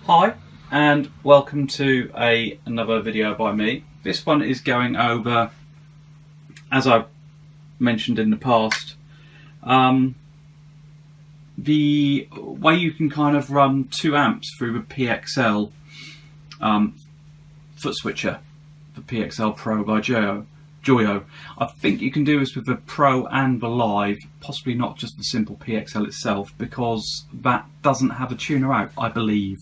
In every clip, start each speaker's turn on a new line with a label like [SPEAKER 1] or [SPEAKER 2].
[SPEAKER 1] Hi and welcome to another video by me. This one is going over, as I've mentioned in the past, the way you can kind of run 2 amps through the PXL foot switcher, the PXL Pro by Joyo. I think you can do this with the Pro and the Live, possibly not just the simple PXL itself, because that doesn't have a tuner out, I believe.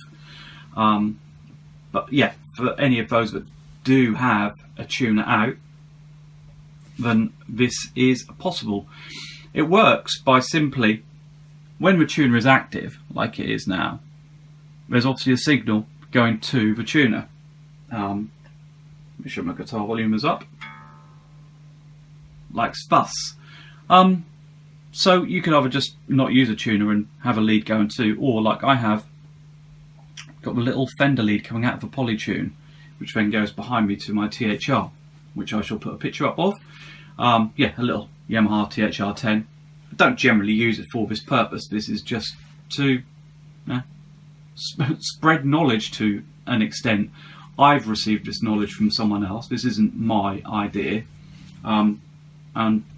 [SPEAKER 1] But yeah, for any of those that do have a tuner out, then this is possible. It works by simply, when the tuner is active, like it is now, there's obviously a signal going to the tuner. Let me sure my guitar volume is up. Like thus. So you can either just not use a tuner and have a lead going to, or like I have, got the little Fender lead coming out of the Polytune, which then goes behind me to my THR, which I shall put a picture up of. Yeah, a little Yamaha THR 10. I don't generally use it for this purpose. This is just to spread knowledge to an extent. I've received this knowledge from someone else. This isn't my idea. And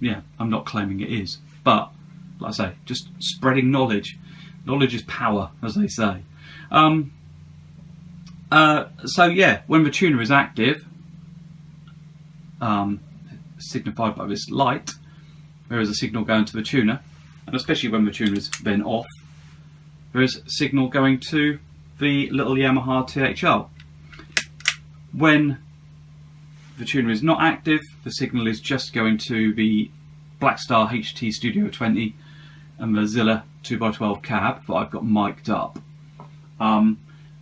[SPEAKER 1] yeah, I'm not claiming it is. But, like I say, just spreading knowledge. Knowledge is power, as they say. So yeah, when the tuner is active, signified by this light, there is a signal going to the tuner, and especially when the tuner is then off, there is a signal going to the little Yamaha THR. When the tuner is not active, the signal is just going to the Blackstar HT Studio 20 and the Zilla 2x12 cab that I've got mic'd up.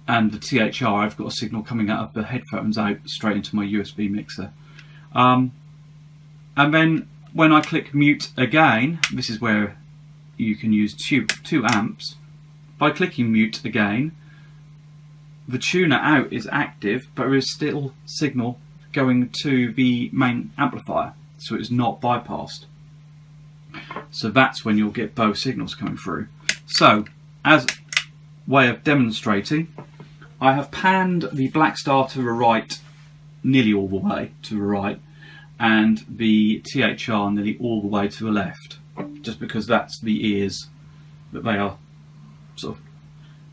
[SPEAKER 1] And the THR, I've got a signal coming out of the headphones out straight into my USB mixer. And then when I click mute again, this is where you can use 2 amps. By clicking mute again, the tuner out is active, but there is still signal going to the main amplifier, so it is not bypassed. So that's when you'll get both signals coming through. So, as way of demonstrating, I have panned the Blackstar to the right, nearly all the way to the right, and the THR nearly all the way to the left, just because that's the ears that they are sort of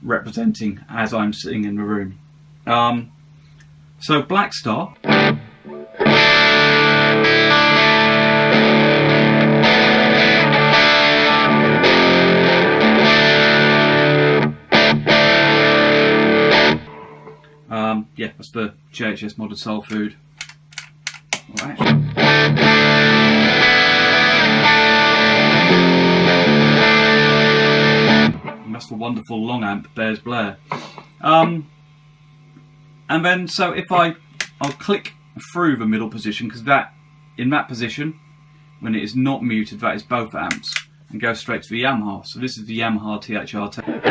[SPEAKER 1] representing as I'm sitting in the room. So Blackstar, yeah, that's the JHS modded soul food. All right. And that's the wonderful long amp Bears Blair. And then, so if I'll click through the middle position, because in that position, when it is not muted, that is both amps, and go straight to the Yamaha. So this is the Yamaha THR 10.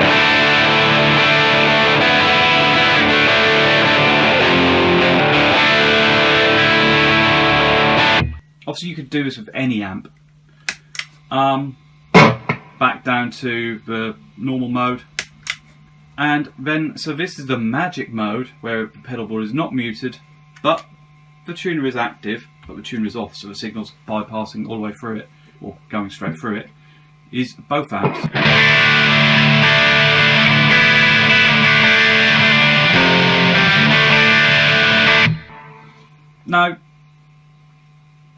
[SPEAKER 1] Obviously you could do this with any amp. Back down to the normal mode. And then, so this is the magic mode, where the pedal board is not muted, but the tuner is active, but the tuner is off, so the signal's bypassing all the way through it, or going straight through it, is both amps. Now,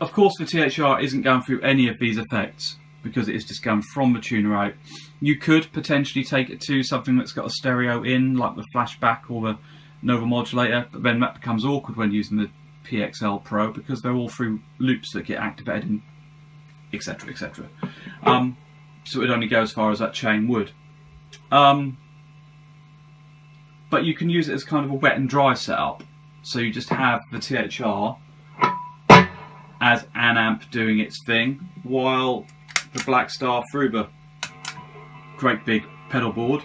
[SPEAKER 1] of course the THR isn't going through any of these effects, because it is just going from the tuner out. You could potentially take it to something that's got a stereo in, like the Flashback or the Nova Modulator, but then that becomes awkward when using the PXL Pro, because they're all through loops that get activated, and etc, etc. So it would only go as far as that chain would. But you can use it as kind of a wet and dry setup. So you just have the THR as an amp doing its thing, while the Blackstar through the great big pedal board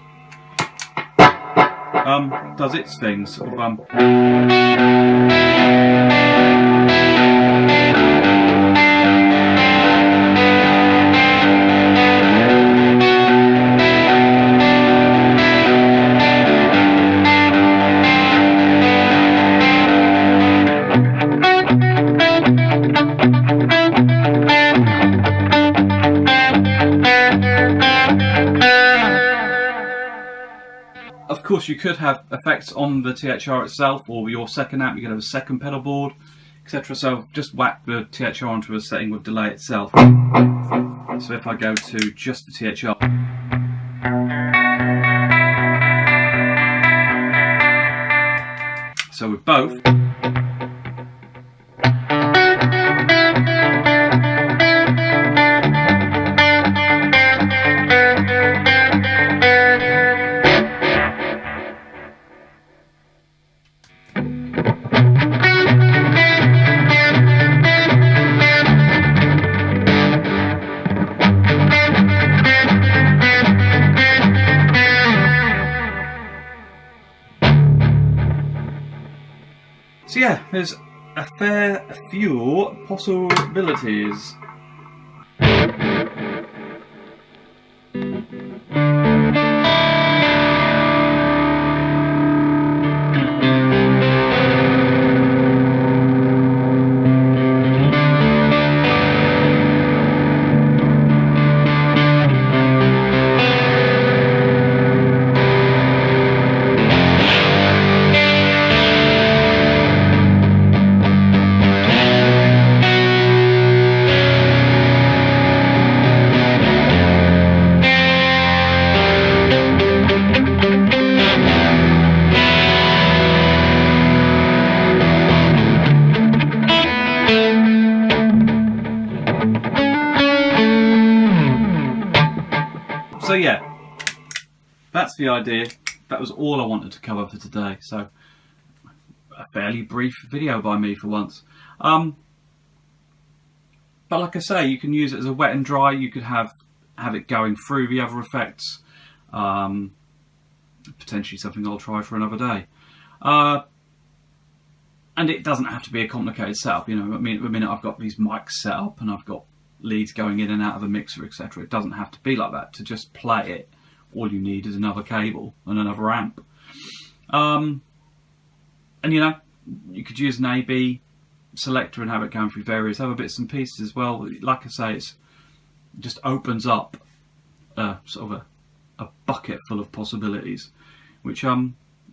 [SPEAKER 1] does its thing, sort of Of course, you could have effects on the THR itself, or your second amp. You could have a second pedal board, etc. So just whack the THR onto a setting with delay itself. So if I go to just the THR, so with both, so yeah, there's a fair few possibilities. So yeah, that's the idea. That was all I wanted to cover for today. So a fairly brief video by me for once. But like I say, you can use it as a wet and dry. You could have it going through the other effects. Potentially something I'll try for another day. And it doesn't have to be a complicated setup. You know, I mean, at the minute I've got these mics set up and I've got leads going in and out of the mixer, etc. It doesn't have to be like that. To just play it, all you need is another cable and another amp. And you know, you could use an A/B selector and have it going through various other bits and pieces as well. Like I say, it just opens up sort of a bucket full of possibilities, which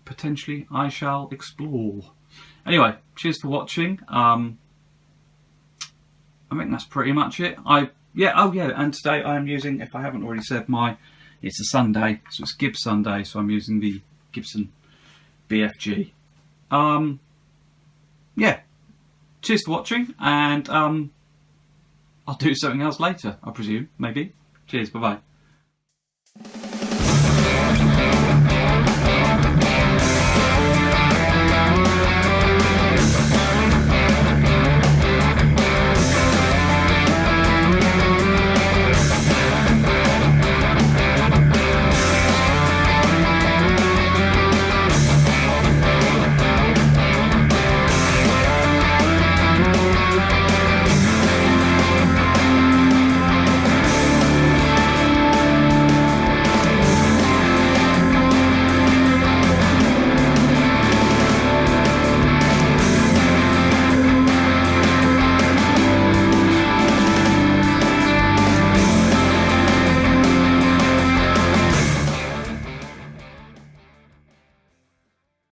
[SPEAKER 1] potentially I shall explore. Anyway, cheers for watching. I think that's pretty much it. Oh yeah, and today I am using, if I haven't already said, it's a Sunday, so it's Gibbs Sunday, so I'm using the Gibson BFG. Yeah, cheers for watching, and I'll do something else later, I presume, maybe. Cheers, bye bye.